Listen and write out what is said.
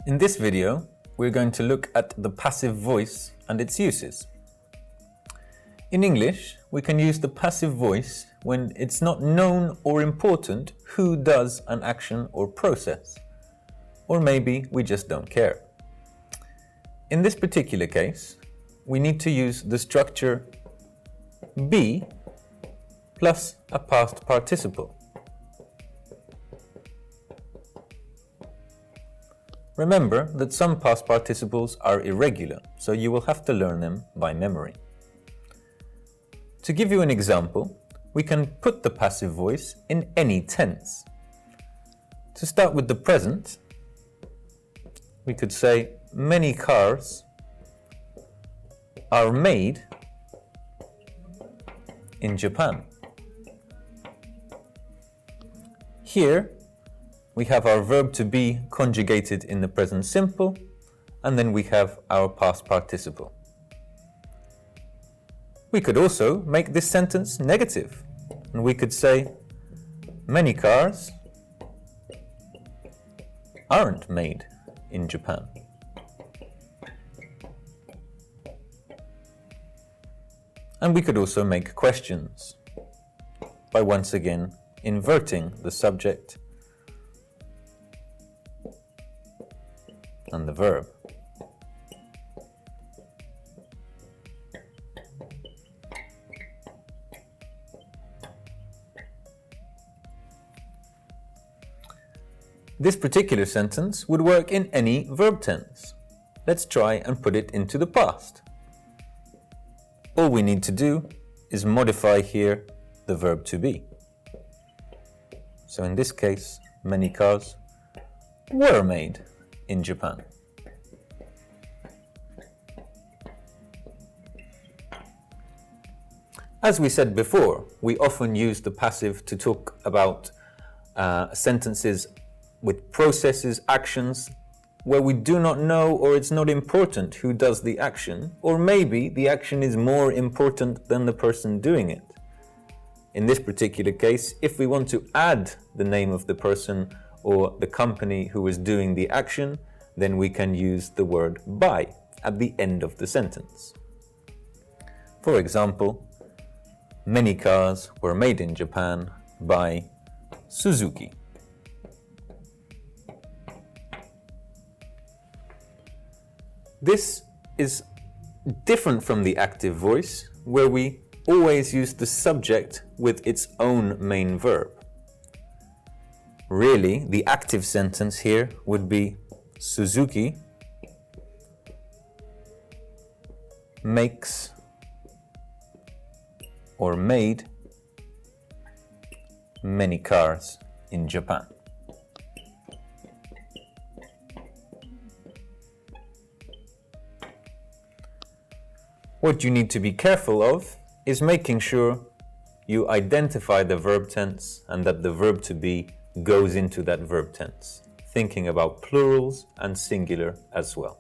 In this video, we're going to look at the passive voice and its uses. In English, we can use the passive voice when it's not known or important who does an action or process, or maybe we just don't care. In this particular case, we need to use the structure be plus a past participle. Remember that some past participles are irregular, so you will have to learn them by memory. To give you an example, we can put the passive voice in any tense. To start with the present, we could say, many cars are made in Japan. Here, we have our verb to be conjugated in the present simple, and then we have our past participle. We could also make this sentence negative, and we could say, many cars aren't made in Japan. And we could also make questions by once again inverting the subject and the verb. This particular sentence would work in any verb tense. Let's try and put it into the past. All we need to do is modify here the verb to be. So in this case, many cars were made in Japan. As we said before, we often use the passive to talk about sentences with processes, actions, where we do not know or it's not important who does the action, or maybe the action is more important than the person doing it. In this particular case, if we want to add the name of the person or the company who is doing the action, then we can use the word by at the end of the sentence. For example, many cars were made in Japan by Suzuki. This is different from the active voice, where we always use the subject with its own main verb. Really, the active sentence here would be Suzuki makes or made many cars in Japan. What you need to be careful of is making sure you identify the verb tense and that the verb to be goes into that verb tense, thinking about plurals and singular as well.